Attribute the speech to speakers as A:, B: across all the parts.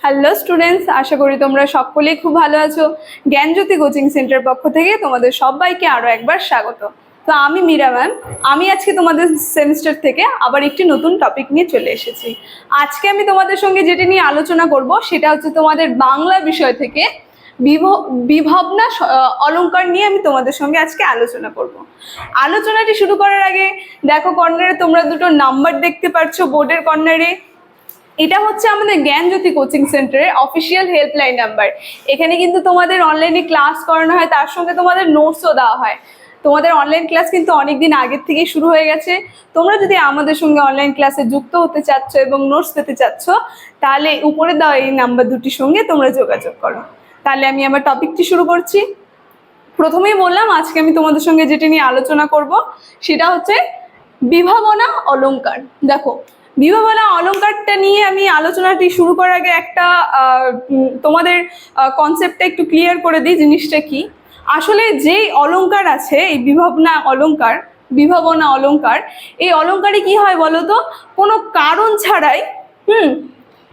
A: Hello students, আশা করি তোমরা সকলেই খুব ভালো আছো। জ্ঞানজ্যোতি কোচিং সেন্টার পক্ষ থেকে তোমাদের সবাইকে আরো একবার স্বাগত। তো আমি মীরা ম্যাম, আমি আজকে তোমাদের সেমিস্টার থেকে আবার একটি নতুন টপিক নিয়ে চলে এসেছি। আজকে আমি তোমাদের সঙ্গে যেটি নিয়ে আলোচনা করব সেটা হচ্ছে তোমাদের বাংলা বিষয় থেকে বিভাবনা অলংকার নিয়ে আমি তোমাদের সঙ্গে আজকে আলোচনা করব। আলোচনাটি শুরু করার আগে দেখো, কর্নারে তোমরা দুটো নাম্বার দেখতে পাচ্ছ বোর্ডের কর্নারে। এটা হচ্ছে আমাদের জ্ঞানজ্যোতি কোচিং সেন্টারের অফিসিয়াল হেল্পলাইন নাম্বার। এখানে কিন্তু তোমাদের অনলাইনে ক্লাস করানো হয়, তার সঙ্গে তোমাদের নোটসও দেওয়া হয়। তোমাদের অনলাইন ক্লাস কিন্তু অনেকদিন আগের থেকেই শুরু হয়ে গেছে। তোমরা যদি আমাদের সঙ্গে অনলাইন ক্লাসে যুক্ত হতে চাচ্ছ এবং নোটস পেতে চাচ্ছ, তাহলে উপরে দেওয়া এই নাম্বার দুটির সঙ্গে তোমরা যোগাযোগ করো। তাহলে আমি আমার টপিকটি শুরু করছি। প্রথমেই বললাম, আজকে আমি তোমাদের সঙ্গে যেটি নিয়ে আলোচনা করব সেটা হচ্ছে বিভাবনা অলংকার। দেখো, বিভাবনা অলংকারটা নিয়ে আমি আলোচনাটি শুরু করার আগে একটা তোমাদের কনসেপ্টটা একটু ক্লিয়ার করে দিই, জিনিসটা কি। আসলে যেই অলংকার আছে, এই বিভাবনা অলংকার, এই অলংকারে কি হয় বলো তো, কোনো কারণ ছাড়াই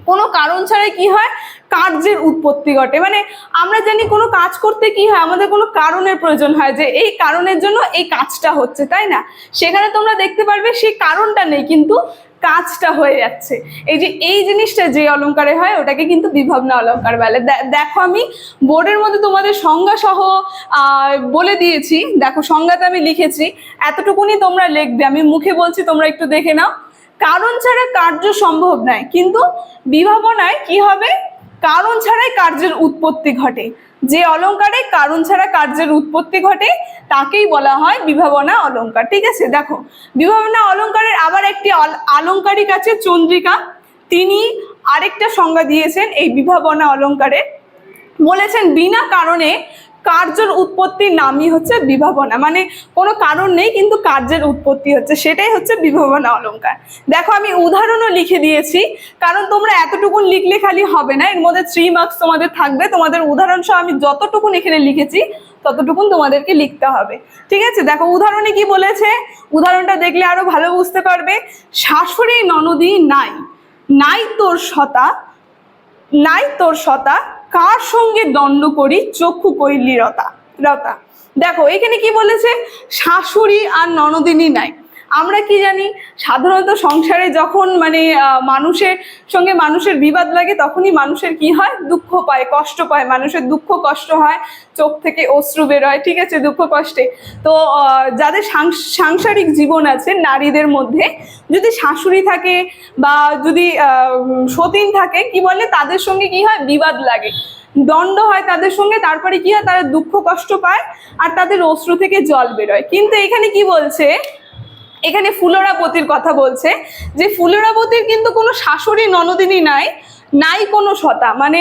A: কোনো কারণ ছাড়াই কি হয়, কার্যের উৎপত্তি ঘটে। মানে আমরা জানি কোনো কাজ করতে কি হয়, আমাদের কোনো কারণের প্রয়োজন হয়, যে এই কারণের জন্য এই কাজটা হচ্ছে, তাই না? সেখানে তোমরা দেখতে পারবে সেই কারণটা নেই, কিন্তু কাজটা হয়ে যাচ্ছে। এই জিনিসটা যে অলংকারে হয় ওটাকে কিন্তু বিভাবনা অলংকার বলে। দেখো, আমি বোর্ডের মধ্যে তোমাদের সংজ্ঞা সহ বলে দিয়েছি। দেখো, সংজ্ঞাতে আমি লিখেছি, এতটুকুনি তোমরা লিখবে, আমি মুখে বলছি, তোমরা একটু দেখে নাও। কারণ ছাড়া কার্য সম্ভব নয়, কিন্তু বিভাবনায় কি হবে, কারণ ছাড়াই কার্যের উৎপত্তি ঘটে। যে অলংকারে কারণ ছাড়া কার্যের উৎপত্তি ঘটে তাকেই বলা হয় বিভাবনা অলংকার। ঠিক আছে, দেখো, বিভাবনা অলংকারের আবার একটি অলংকারিক আছে চন্দ্রিকা। তিনি আরেকটা সংজ্ঞা দিয়েছেন এই বিভাবনা অলংকারে, বলেছেন বিনা কারণে কার্যের উৎপত্তির নামই হচ্ছে বিভাবনা। মানে কোনো কারণ নেই কিন্তু কার্যের উৎপত্তি হচ্ছে, সেটাই হচ্ছে বিভাবনা অলংকার। দেখো, আমি উদাহরণও লিখে দিয়েছি, কারণ তোমরা এতটুকুন লিখলে খালি হবে না, এর মধ্যে 3 মার্কস তোমাদের থাকবে। তোমাদের উদাহরণ সহ আমি যতটুকুন এখানে লিখেছি ততটুকুন তোমাদেরকে লিখতে হবে। ঠিক আছে, দেখো উদাহরণে কি বলেছে, উদাহরণটা দেখলে আরো ভালো বুঝতে পারবে। শাশুড়ি ননদি নাই তোর সতা কার সঙ্গে দণ্ড করি চক্ষু কইলি রতা। দেখো, এখানে কি বলেছে, শাশুড়ি আর ননদিনী নাই। আমরা কি জানি, সাধারণত সংসারে যখন মানুষের সঙ্গে মানুষের বিবাদ লাগে, তখনই মানুষের কি হয়, দুঃখ পায়, কষ্ট পায়, মানুষের দুঃখ কষ্ট হয়, চোখ থেকে অশ্রু বেরোয়। ঠিক আছে, দুঃখ কষ্টে। তো যাদের সাংসারিক জীবন আছে নারীদের মধ্যে, যদি শাশুড়ি থাকে বা যদি সতীন থাকে, কি বলে, তাদের সঙ্গে কি হয়, বিবাদ লাগে, দণ্ড হয় তাদের সঙ্গে, তারপরে কি হয়, তারা দুঃখ কষ্ট পায় আর তাদের অশ্রু থেকে জল বেরোয়। কিন্তু এখানে কি বলছে, এখানে ফুলরাবতীর কথা বলছে, যে ফুলরাবতীর কিন্তু কোনো শাশুড়ি ননদিনী নাই কোনো সতা। মানে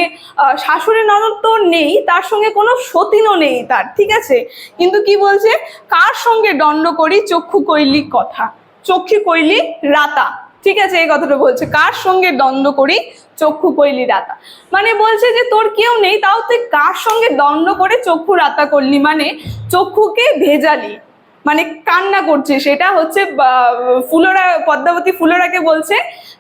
A: শাশুড়ি ননদ তো নেই, তার সঙ্গে কোনো সতীনও নেই তার। ঠিক আছে, কিন্তু কি বলছে, কার সঙ্গে দণ্ড করি চক্ষু কইলি রাতা। ঠিক আছে, এই কথাটা বলছে, কার সঙ্গে দ্বন্দ্ব করি চক্ষু কইলি রাতা। মানে বলছে যে তোর কেউ নেই, তাও তুই কার সঙ্গে দ্বন্দ্ব করে চক্ষু রাতা করলি, মানে চক্ষুকে ভেজালি, মানে কান্না করছে। সেটা হচ্ছে পদ্মাবতী ফুলরাকে বলছে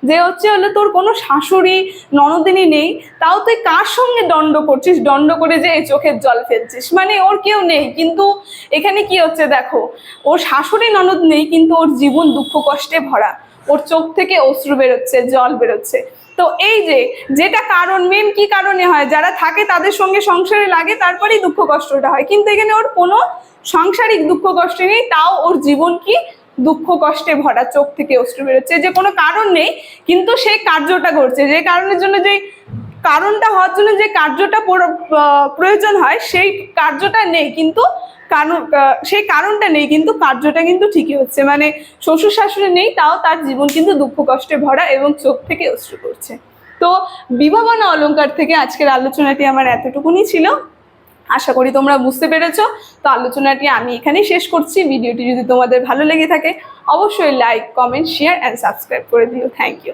A: যে হলো তোর কোনো শাশুড়ি ননদিনী নেই, তাও তুই কার সঙ্গে দণ্ড করছিস, দণ্ড করে যে এই চোখের জল ফেলছিস। মানে ওর কেউ নেই, কিন্তু এখানে কি হচ্ছে, দেখো, ওর শাশুড়ি ননদ নেই, কিন্তু ওর জীবন দুঃখ কষ্টে ভরা, ওর চোখ থেকে অশ্রু বেরোচ্ছে, জল বেরোচ্ছে। তো এই যেটা কারণ, মেন কি কারণে হয়, যারা থাকে তাদের সঙ্গে সংসারে লাগে, তারপরেই দুঃখ কষ্টটা হয়। কিন্তু এখানে ওর কোনো সাংসারিক দুঃখ কষ্ট নেই, তাও ওর জীবন কি দুঃখ কষ্টে ভরা, চোখ থেকে অশ্রু বেরোচ্ছে। যে কোনো কারণ নেই, কিন্তু সেই কার্যটা করছে, যে কারণের জন্য, যে কারণটা হওয়ার জন্য যে কার্যটা প্রয়োজন হয়, সেই কার্যটা নেই, কিন্তু সেই কারণটা নেই, কিন্তু কার্যটা কিন্তু ঠিকই হচ্ছে। মানে শ্বশুর শাশুড়ি নেই, তাও তার জীবন কিন্তু দুঃখ কষ্টে ভরা এবং চোখ থেকে অশ্রু করছে। তো বিভাবনা অলংকার থেকে আজকের আলোচনাটি আমার এতটুকুনি ছিল। আশা করি তোমরা বুঝতে পেরেছো। তো আলোচনাটি আমি এখানেই শেষ করছি। ভিডিওটি যদি তোমাদের ভালো লেগে থাকে, অবশ্যই like, comment, share and subscribe করে দিও। Thank you.